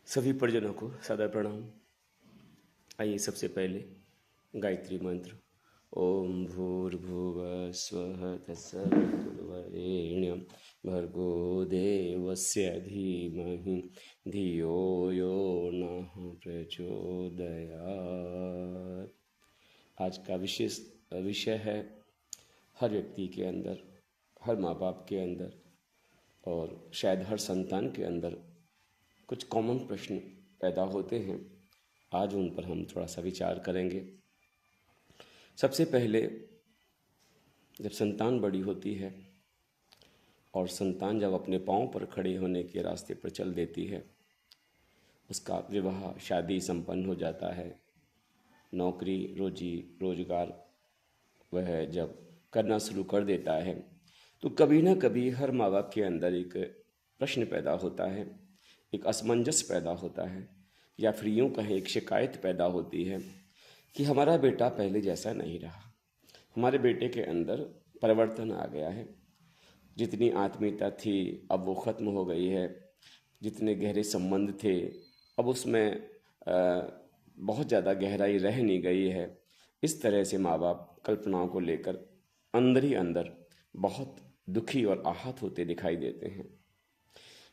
सभी परिजनों को सादर प्रणाम। आइए सबसे पहले गायत्री मंत्र। ओम भूर्भुवः स्वः तत्सवितुर्वरेण्यं भर्गो देवस्य धीमहि धियो यो नः प्रचोदयात्। आज का विशेष विषय है हर व्यक्ति के अंदर, हर माँ बाप के अंदर और शायद हर संतान के अंदर कुछ कॉमन प्रश्न पैदा होते हैं। आज उन पर हम थोड़ा सा विचार करेंगे। सबसे पहले, जब संतान बड़ी होती है और संतान जब अपने पाँव पर खड़े होने के रास्ते पर चल देती है, उसका विवाह शादी संपन्न हो जाता है, नौकरी रोजी रोजगार वह जब करना शुरू कर देता है, तो कभी ना कभी हर माँ बाप के अंदर एक प्रश्न पैदा होता है, एक असमंजस पैदा होता है, या फिर यूँ कहें एक शिकायत पैदा होती है कि हमारा बेटा पहले जैसा नहीं रहा, हमारे बेटे के अंदर परिवर्तन आ गया है। जितनी आत्मीयता थी अब वो ख़त्म हो गई है, जितने गहरे संबंध थे अब उसमें बहुत ज़्यादा गहराई रह नहीं गई है। इस तरह से माँ बाप कल्पनाओं को लेकर अंदर ही अंदर बहुत दुखी और आहत होते दिखाई देते हैं।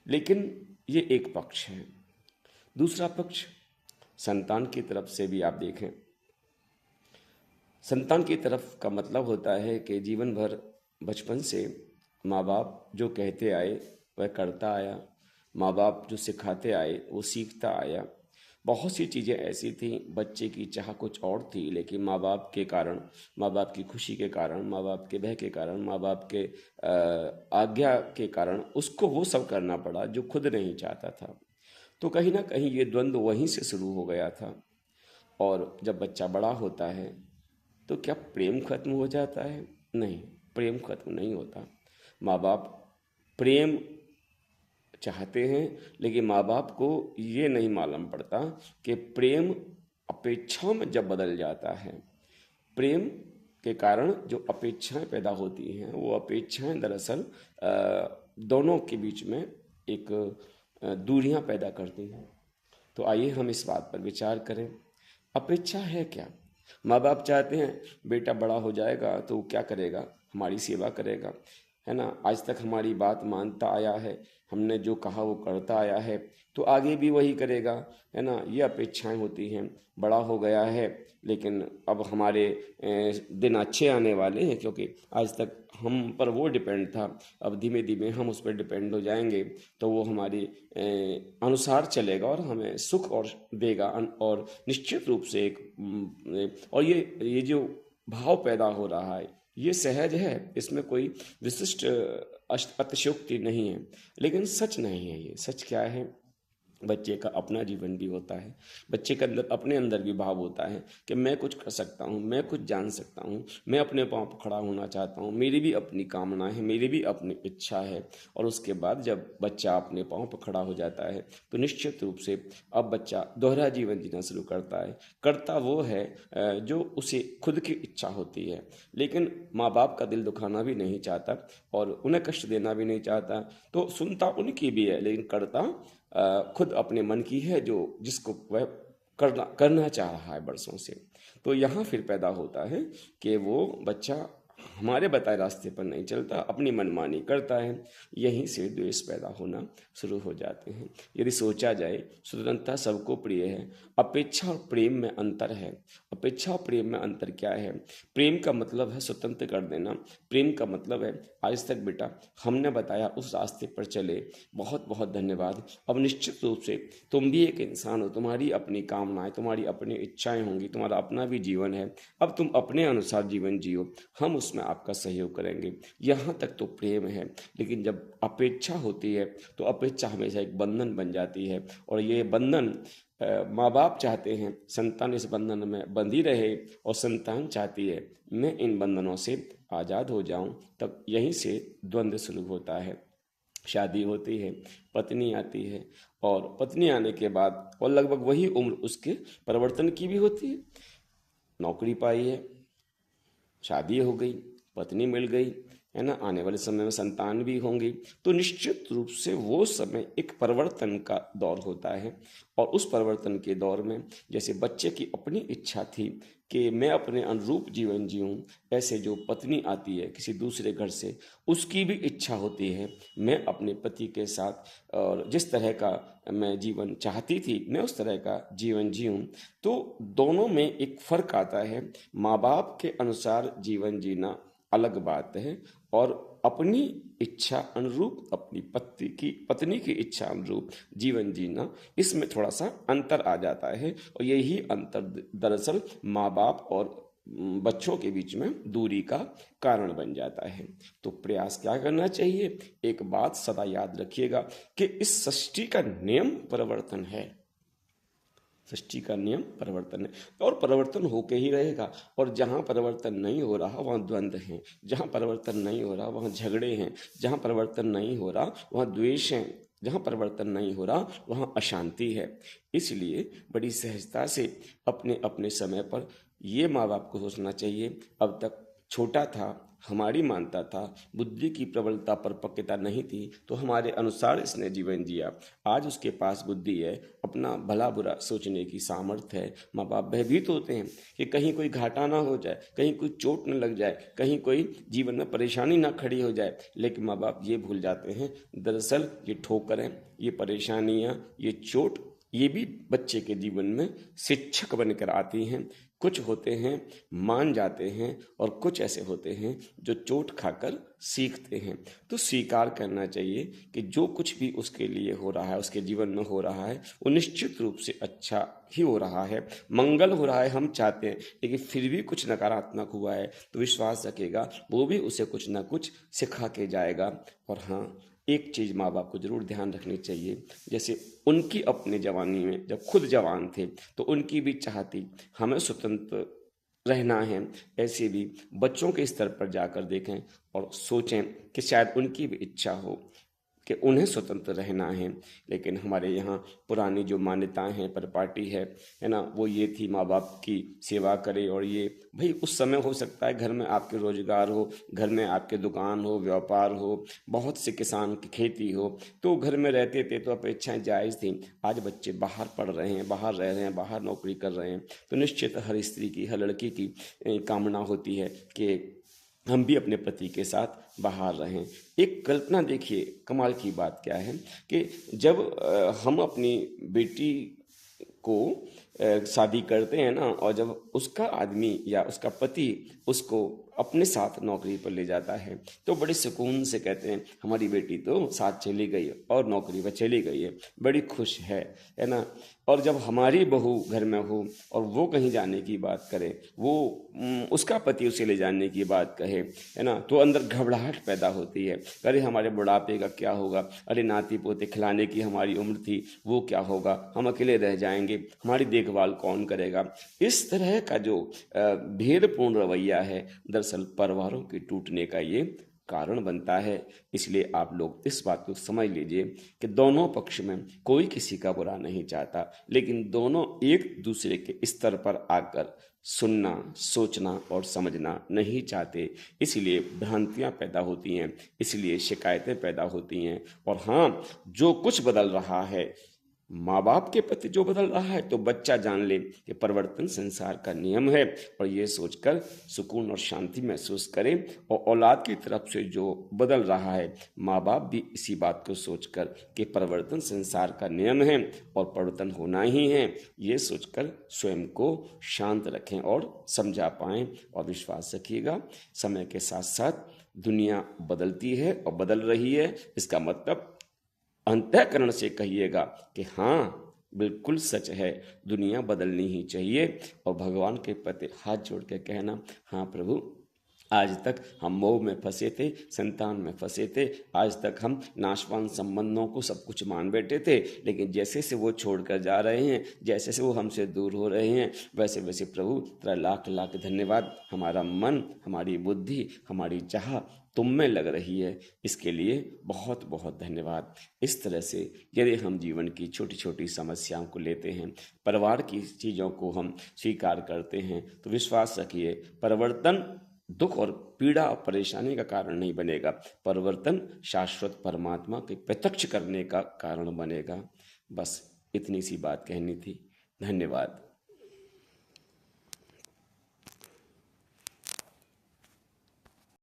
लेकिन ये एक पक्ष है। दूसरा पक्ष संतान की तरफ से भी आप देखें। संतान की तरफ का मतलब होता है कि जीवन भर बचपन से माँ बाप जो कहते आए वह करता आया, माँ बाप जो सिखाते आए वो सीखता आया। बहुत सी चीज़ें ऐसी थी, बच्चे की चाह कुछ और थी, लेकिन माँ बाप के कारण, माँ बाप की खुशी के कारण, माँ बाप के भय के कारण, माँ बाप के आज्ञा के कारण उसको वो सब करना पड़ा जो खुद नहीं चाहता था। तो कहीं ना कहीं ये द्वंद्व वहीं से शुरू हो गया था। और जब बच्चा बड़ा होता है तो क्या प्रेम खत्म हो जाता है? नहीं, प्रेम खत्म नहीं होता। माँ बाप प्रेम चाहते हैं, लेकिन माँ बाप को ये नहीं मालूम पड़ता कि प्रेम अपेक्षाओं में जब बदल जाता है, प्रेम के कारण जो अपेक्षाएं पैदा होती हैं वो अपेक्षाएं दरअसल दोनों के बीच में एक दूरियां पैदा करती हैं। तो आइए हम इस बात पर विचार करें। अपेक्षा है क्या? माँ बाप चाहते हैं बेटा बड़ा हो जाएगा तो वो क्या करेगा? हमारी सेवा करेगा, है ना। आज तक हमारी बात मानता आया है, हमने जो कहा वो करता आया है, तो आगे भी वही करेगा, है ना। ये अपेक्षाएं होती हैं। बड़ा हो गया है लेकिन अब हमारे दिन अच्छे आने वाले हैं, क्योंकि आज तक हम पर वो डिपेंड था, अब धीमे धीमे हम उस पर डिपेंड हो जाएंगे, तो वो हमारे अनुसार चलेगा और हमें सुख और देगा। और निश्चित रूप से और ये जो भाव पैदा हो रहा है ये सहज है, इसमें कोई विशिष्ट अतिशयोक्ति नहीं है। लेकिन सच नहीं है। ये सच क्या है? बच्चे का अपना जीवन भी होता है, बच्चे के अंदर अपने अंदर भी भाव होता है कि मैं कुछ कर सकता हूँ, मैं कुछ जान सकता हूँ, मैं अपने पाँव पर खड़ा होना चाहता हूँ, मेरी भी अपनी कामना है, मेरी भी अपनी इच्छा है। और उसके बाद जब बच्चा अपने पाँव पर खड़ा हो जाता है तो निश्चित रूप से अब बच्चा दोहरा जीवन जीना शुरू करता है। करता वो है जो उसे खुद की इच्छा होती है, लेकिन माँ बाप का दिल दुखाना भी नहीं चाहता और उन्हें कष्ट देना भी नहीं चाहता, तो सुनता उनकी भी है लेकिन करता खुद अपने मन की है, जो जिसको वह करना चाह रहा है बरसों से। तो यहाँ फिर पैदा होता है कि वो बच्चा हमारे बताए रास्ते पर नहीं चलता, अपनी मनमानी करता है। यहीं से द्वेष पैदा होना शुरू हो जाते हैं। यदि सोचा जाए, स्वतंत्रता सबको प्रिय है, अपेक्षा और प्रेम में अंतर है। अपेक्षा और प्रेम में अंतर क्या है? प्रेम का मतलब है स्वतंत्र कर देना, प्रेम का मतलब है आज तक बेटा हमने बताया उस रास्ते पर चले, बहुत बहुत धन्यवाद। अब निश्चित रूप से तुम भी एक इंसान हो, तुम्हारी अपनी कामनाएं, तुम्हारी अपनी इच्छाएं होंगी, तुम्हारा अपना भी जीवन है। अब तुम अपने अनुसार जीवन जियो, हम उसमें आपका सहयोग करेंगे। यहाँ तक तो प्रेम है। लेकिन जब अपेक्षा होती है तो अपेक्षा हमेशा एक बंधन बन जाती है, और ये बंधन माँ बाप चाहते हैं संतान इस बंधन में बंधी रहे, और संतान चाहती है मैं इन बंधनों से आज़ाद हो जाऊं। तब यहीं से द्वंद्व शुरू होता है। शादी होती है, पत्नी आती है, और पत्नी आने के बाद और लगभग वही उम्र उसके परिवर्तन की भी होती है। नौकरी पाई है, शादी हो गई, पत्नी मिल गई, है ना, आने वाले समय में संतान भी होंगी, तो निश्चित रूप से वो समय एक परिवर्तन का दौर होता है। और उस परिवर्तन के दौर में जैसे बच्चे की अपनी इच्छा थी कि मैं अपने अनुरूप जीवन जीऊँ, ऐसे जो पत्नी आती है किसी दूसरे घर से, उसकी भी इच्छा होती है मैं अपने पति के साथ और जिस तरह का मैं जीवन चाहती थी मैं उस तरह का जीवन जीऊँ। तो दोनों में एक फर्क आता है। माँ बाप के अनुसार जीवन जीना अलग बात है, और अपनी इच्छा अनुरूप अपनी पत्नी की इच्छा अनुरूप जीवन जीना, इसमें थोड़ा सा अंतर आ जाता है। और यही अंतर दरअसल माँ बाप और बच्चों के बीच में दूरी का कारण बन जाता है। तो प्रयास क्या करना चाहिए? एक बात सदा याद रखिएगा कि इस सृष्टि का नियम परिवर्तन है। सृष्टि का नियम परिवर्तन है और परिवर्तन होके ही रहेगा। और जहाँ परिवर्तन नहीं हो रहा वहाँ द्वंद्व हैं, जहाँ परिवर्तन नहीं हो रहा वहाँ झगड़े हैं, जहाँ परिवर्तन नहीं हो रहा वहाँ द्वेष हैं, जहाँ परिवर्तन नहीं हो रहा वहाँ अशांति है। इसलिए बड़ी सहजता से अपने अपने समय पर ये माँ बाप को सोचना चाहिए। अब तक छोटा था, हमारी मानता था, बुद्धि की प्रबलता परिपक्वता नहीं थी, तो हमारे अनुसार इसने जीवन जिया। आज उसके पास बुद्धि है, अपना भला बुरा सोचने की सामर्थ्य है। माँ बाप भयभीत होते हैं कि कहीं कोई घाटा ना हो जाए, कहीं कोई चोट न लग जाए, कहीं कोई जीवन में परेशानी ना खड़ी हो जाए। लेकिन माँ बाप ये भूल जाते हैं दरअसल ये ठोकरें, ये परेशानियाँ, ये चोट, ये भी बच्चे के जीवन में शिक्षक बनकर आती हैं। कुछ होते हैं मान जाते हैं और कुछ ऐसे होते हैं जो चोट खाकर सीखते हैं। तो स्वीकार करना चाहिए कि जो कुछ भी उसके लिए हो रहा है, उसके जीवन में हो रहा है, वो निश्चित रूप से अच्छा ही हो रहा है, मंगल हो रहा है हम चाहते हैं। लेकिन फिर भी कुछ नकारात्मक हुआ है तो विश्वास रखेगा वो भी उसे कुछ ना कुछ सिखा के जाएगा। और हाँ, एक चीज़ माँ बाप को जरूर ध्यान रखनी चाहिए, जैसे उनकी अपने जवानी में जब खुद जवान थे तो उनकी भी चाह थी हमें स्वतंत्र रहना है, ऐसे भी बच्चों के स्तर पर जाकर देखें और सोचें कि शायद उनकी भी इच्छा हो कि उन्हें स्वतंत्र रहना है। लेकिन हमारे यहाँ पुरानी जो मान्यताएं हैं, परिपाटी है ना, वो ये थी माँ बाप की सेवा करे। और ये भाई उस समय हो सकता है घर में आपके रोजगार हो, घर में आपके दुकान हो, व्यापार हो, बहुत से किसान की खेती हो, तो घर में रहते थे तो अपेक्षाएं जायज़ थी। आज बच्चे बाहर पढ़ रहे हैं, बाहर रह रहे हैं, बाहर नौकरी कर रहे हैं, तो निश्चित हर स्त्री की, हर लड़की की कामना होती है कि हम भी अपने पति के साथ बाहर रहें। एक कल्पना देखिए, कमाल की बात क्या है कि जब हम अपनी बेटी को शादी करते हैं ना, और जब उसका आदमी या उसका पति उसको अपने साथ नौकरी पर ले जाता है तो बड़े सुकून से कहते हैं हमारी बेटी तो साथ चली गई और नौकरी पर चली गई है, बड़ी खुश है ना। और जब हमारी बहू घर में हो और वो कहीं जाने की बात करे, वो उसका पति उसे ले जाने की बात कहे, है ना, तो अंदर घबराहट पैदा होती है। अरे हमारे बुढ़ापे का क्या होगा, अरे नाती पोते खिलाने की हमारी उम्र थी, वो क्या होगा, हम अकेले रह जाएंगे, हमारी देखभाल कौन करेगा। इस तरह का जो भेदपूर्ण रवैया है दरअसल परिवारों के टूटने का ये कारण बनता है। इसलिए आप लोग इस बात को समझ लीजिए कि दोनों पक्ष में कोई किसी का बुरा नहीं चाहता, लेकिन दोनों एक दूसरे के स्तर पर आकर सुनना, सोचना और समझना नहीं चाहते। इसलिए भ्रांतियां पैदा होती हैं, इसलिए शिकायतें पैदा होती हैं। और हाँ, जो कुछ बदल रहा है, माँ बाप के प्रति जो बदल रहा है, तो बच्चा जान ले कि परिवर्तन संसार का नियम है, और ये सोचकर सुकून और शांति महसूस करे। और औलाद की तरफ से जो बदल रहा है, माँ बाप भी इसी बात को सोचकर कि परिवर्तन संसार का नियम है और परिवर्तन होना ही है, ये सोचकर स्वयं को शांत रखें और समझा पाएं। और विश्वास रखिएगा समय के साथ साथ दुनिया बदलती है और बदल रही है। इसका मतलब अंतःकरण से कहिएगा कि हाँ, बिल्कुल सच है, दुनिया बदलनी ही चाहिए। और भगवान के प्रति हाथ जोड़ के कहना, हाँ प्रभु, आज तक हम मोह में फंसे थे, संतान में फंसे थे, आज तक हम नाशवान संबंधों को सब कुछ मान बैठे थे, लेकिन जैसे से वो छोड़कर जा रहे हैं, जैसे से वो हमसे दूर हो रहे हैं, वैसे वैसे प्रभु तेरा लाख लाख धन्यवाद। हमारा मन, हमारी बुद्धि, हमारी चाह तुम में लग रही है, इसके लिए बहुत बहुत धन्यवाद। इस तरह से यदि हम जीवन की छोटी छोटी समस्याओं को लेते हैं, परिवार की चीज़ों को हम स्वीकार करते हैं, तो विश्वास रखिए परिवर्तन दुख और पीड़ा और परेशानी का कारण नहीं बनेगा। परिवर्तन शाश्वत परमात्मा के प्रत्यक्ष करने का कारण बनेगा। बस इतनी सी बात कहनी थी। धन्यवाद।